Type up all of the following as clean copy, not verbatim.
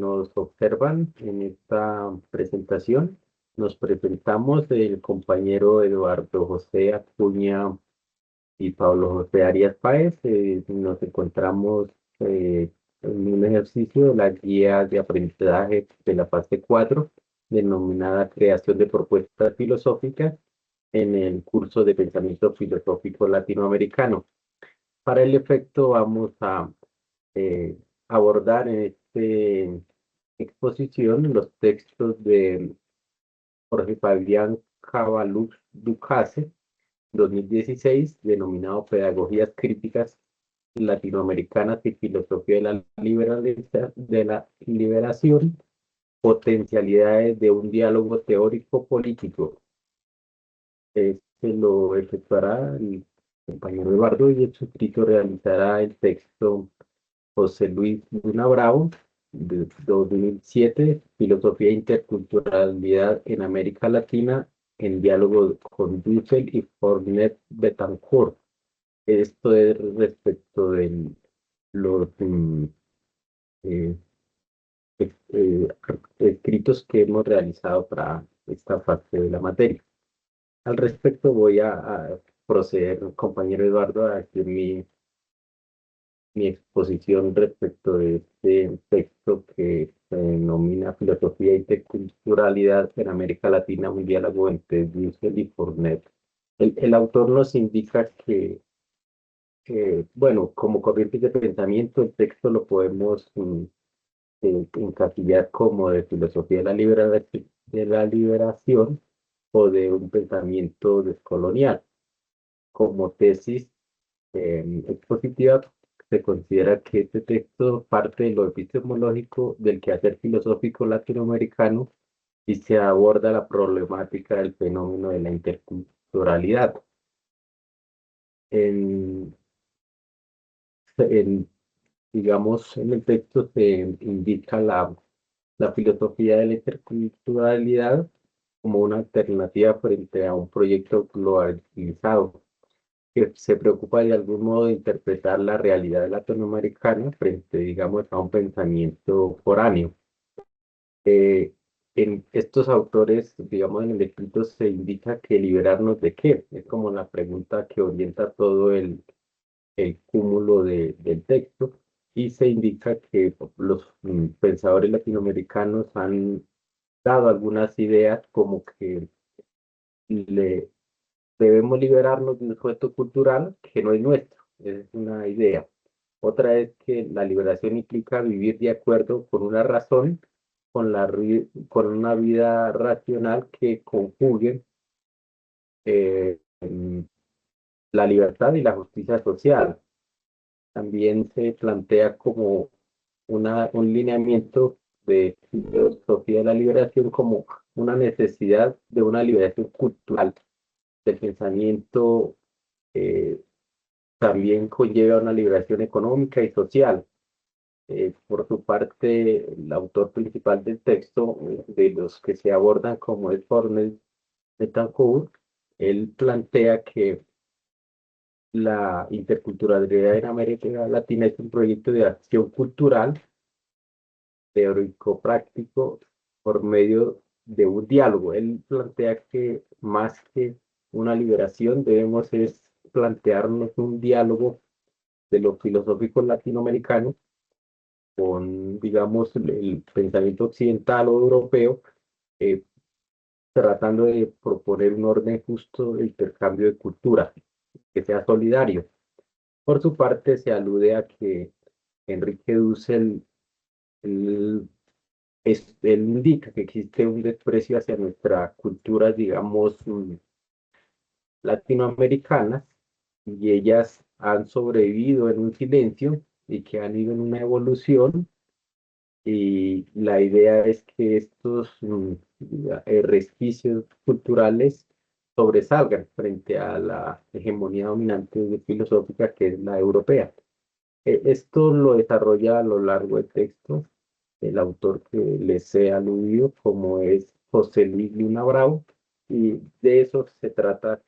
nos observan en esta presentación. Nos presentamos el compañero Eduardo José Acuña y Pablo José Arias Páez. Nos encontramos en un ejercicio de la guía de aprendizaje de la fase 4, denominada Creación de Propuestas Filosóficas en el curso de Pensamiento Filosófico Latinoamericano. Para el efecto vamos a eh, abordar en esta exposición los textos de Jorge Fabián Cavalux Ducase, 2016, denominado Pedagogías Críticas Latinoamericanas y Filosofía de la Liberación, Potencialidades de un Diálogo Teórico-Político. Este lo efectuará el compañero Eduardo y el suscrito realizará el texto José Luis Luna Bravo, de 2007, Filosofía e Interculturalidad en América Latina, en diálogo con Dussel y Fornet Betancourt. Esto es respecto de los eh, eh, escritos que hemos realizado para esta fase de la materia. Al respecto voy a proceder, compañero Eduardo, a decir mi exposición respecto de este texto que se denomina Filosofía e Interculturalidad en América Latina, un diálogo entre Dussel y Fournet. El autor nos indica bueno, como corrientes de pensamiento, el texto lo podemos encasillar como de filosofía de la liberación o de un pensamiento descolonial. Como tesis expositiva, se considera que este texto parte de lo epistemológico del quehacer filosófico latinoamericano y se aborda la problemática del fenómeno de la interculturalidad. En, en, digamos, en el texto se indica la filosofía de la interculturalidad como una alternativa frente a un proyecto globalizado que se preocupa de algún modo de interpretar la realidad latinoamericana frente, digamos, a un pensamiento foráneo. Eh, en estos autores, digamos, en el escrito se indica que liberarnos de qué, es como la pregunta que orienta todo el cúmulo del texto, y se indica que los pensadores latinoamericanos han dado algunas ideas como que le debemos liberarnos de un sujeto cultural que no es nuestro, es una idea. Otra es que la liberación implica vivir de acuerdo con una razón, con una vida racional que conjugue la libertad y la justicia social. También se plantea como un lineamiento de filosofía de la liberación como una necesidad de una liberación cultural del pensamiento. eh, También conlleva una liberación económica y social. Por su parte, el autor principal del texto, de los que se abordan como es Fornes Betancourt, él plantea que la interculturalidad en América Latina es un proyecto de acción cultural, teórico-práctico, por medio de un diálogo. Él plantea que más que una liberación, debemos es plantearnos un diálogo de lo filosófico latinoamericano con, digamos, el pensamiento occidental o europeo, eh, tratando de proponer un orden justo de intercambio de cultura, que sea solidario. Por su parte, se alude a que Enrique Dussel él, él indica que existe un desprecio hacia nuestras culturas, digamos, latinoamericanas, y ellas han sobrevivido en un silencio y que han ido en una evolución. Y la idea es que estos resquicios culturales sobresalgan frente a la hegemonía dominante filosófica que es la europea. Esto lo desarrolla a lo largo del texto el autor que les he aludido, como es José Luis Luna Bravo, y de eso se trata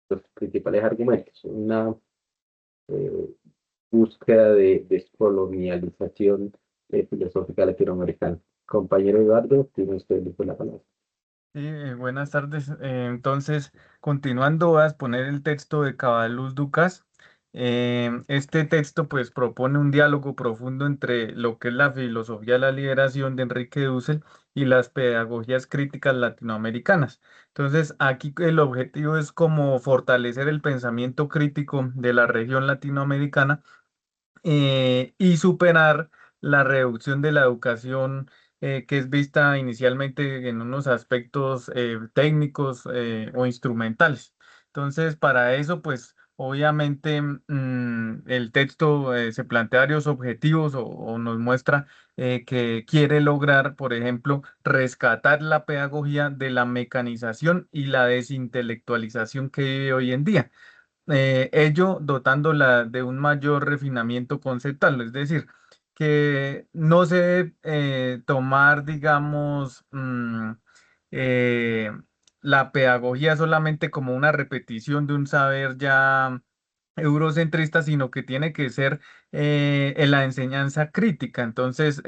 los principales argumentos. Una eh, búsqueda de descolonialización filosófica latinoamericana. Compañero Eduardo, tiene usted la palabra. Sí, buenas tardes. Entonces, continuando, voy a exponer el texto de Cabaluz Ducas. Este texto pues propone un diálogo profundo entre lo que es la filosofía de la liberación de Enrique Dussel y las pedagogías críticas latinoamericanas. Entonces, aquí el objetivo es como fortalecer el pensamiento crítico de la región latinoamericana y superar la reducción de la educación que es vista inicialmente en unos aspectos técnicos o instrumentales. Entonces, para eso, pues obviamente el texto se plantea varios objetivos o nos muestra que quiere lograr, por ejemplo, rescatar la pedagogía de la mecanización y la desintelectualización que vive hoy en día, ello dotándola de un mayor refinamiento conceptual, es decir, que no se debe tomar, digamos, eh, la pedagogía solamente como una repetición de un saber ya eurocentrista, sino que tiene que ser en la enseñanza crítica. Entonces,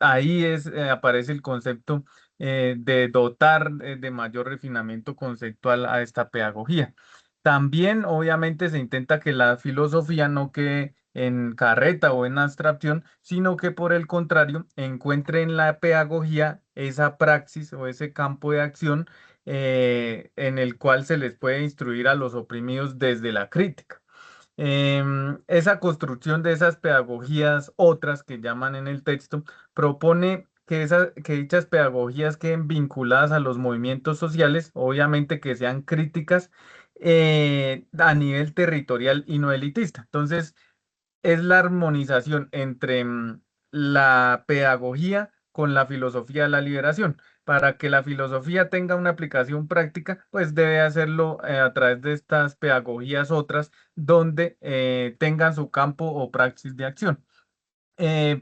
ahí aparece el concepto de dotar de mayor refinamiento conceptual a esta pedagogía. También, obviamente, se intenta que la filosofía no quede en carreta o en abstracción, sino que por el contrario encuentre en la pedagogía esa praxis o ese campo de acción en el cual se les puede instruir a los oprimidos desde la crítica. Esa construcción de esas pedagogías, otras que llaman en el texto, propone que dichas pedagogías queden vinculadas a los movimientos sociales, obviamente que sean críticas a nivel territorial y no elitista. Entonces, es la armonización entre la pedagogía con la filosofía de la liberación. Para que la filosofía tenga una aplicación práctica, pues debe hacerlo a través de estas pedagogías otras donde tengan su campo o praxis de acción.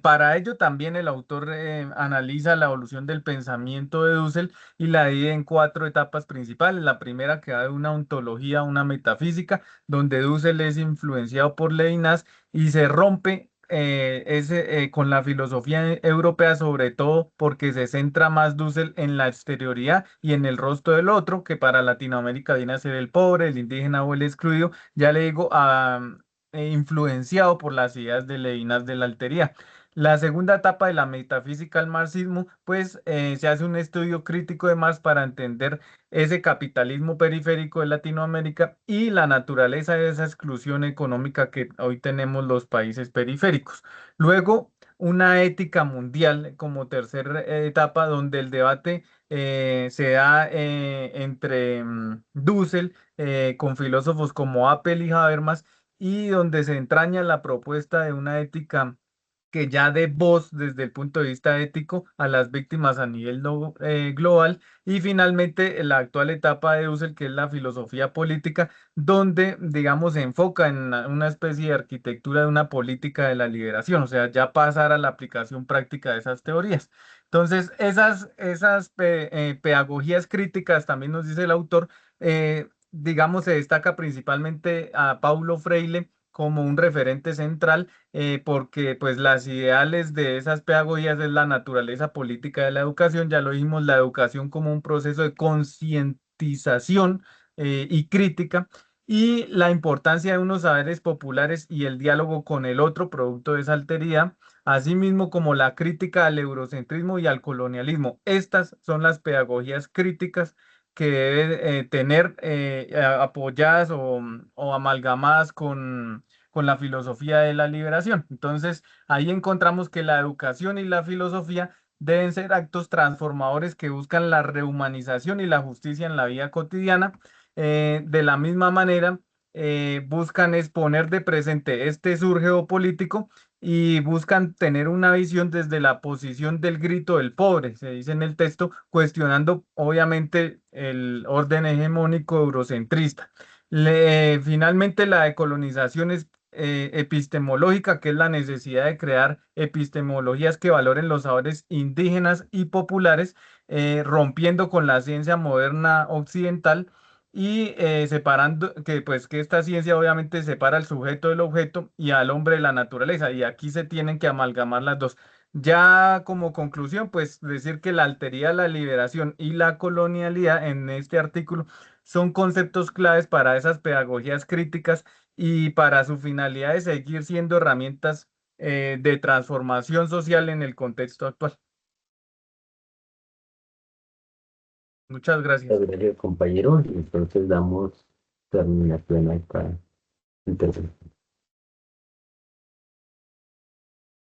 Para ello también el autor analiza la evolución del pensamiento de Dussel y la divide en cuatro etapas principales. La primera que va de una ontología a una metafísica, donde Dussel es influenciado por Levinas y se rompe con la filosofía europea, sobre todo porque se centra más Dussel en la exterioridad y en el rostro del otro, que para Latinoamérica viene a ser el pobre, el indígena o el excluido. Ya le digo, influenciado por las ideas de Levinas de la alteridad. La segunda etapa de la metafísica al marxismo, pues se hace un estudio crítico de Marx para entender ese capitalismo periférico de Latinoamérica y la naturaleza de esa exclusión económica que hoy tenemos los países periféricos. Luego, una ética mundial como tercera etapa, donde el debate se da entre Dussel con filósofos como Apel y Habermas, y donde se entraña la propuesta de una ética que ya dé voz desde el punto de vista ético a las víctimas a nivel global. Y finalmente la actual etapa de Husserl, que es la filosofía política, donde, digamos, se enfoca en una especie de arquitectura de una política de la liberación, o sea, ya pasar a la aplicación práctica de esas teorías. Entonces, esas pedagogías críticas, también nos dice el autor, digamos, se destaca principalmente a Paulo Freire como un referente central, porque pues las ideales de esas pedagogías es la naturaleza política de la educación, ya lo dijimos, la educación como un proceso de concientización y crítica, y la importancia de unos saberes populares y el diálogo con el otro, producto de esa alteridad, asimismo como la crítica al eurocentrismo y al colonialismo. Estas son las pedagogías críticas que debe tener apoyadas o amalgamadas con la filosofía de la liberación. Entonces, ahí encontramos que la educación y la filosofía deben ser actos transformadores que buscan la rehumanización y la justicia en la vida cotidiana. De la misma manera, buscan exponer de presente este sur geopolítico y buscan tener una visión desde la posición del grito del pobre, se dice en el texto, cuestionando obviamente el orden hegemónico eurocentrista. Finalmente, la decolonización es epistemológica, que es la necesidad de crear epistemologías que valoren los saberes indígenas y populares, rompiendo con la ciencia moderna occidental y separando que esta ciencia obviamente separa al sujeto del objeto y al hombre de la naturaleza. Y aquí se tienen que amalgamar las dos. Ya como conclusión, pues decir que la alteridad, la liberación y la colonialidad en este artículo son conceptos claves para esas pedagogías críticas y para su finalidad de seguir siendo herramientas de transformación social en el contexto actual. Muchas gracias. Muchas gracias, compañero. Entonces damos terminación a esta intervención.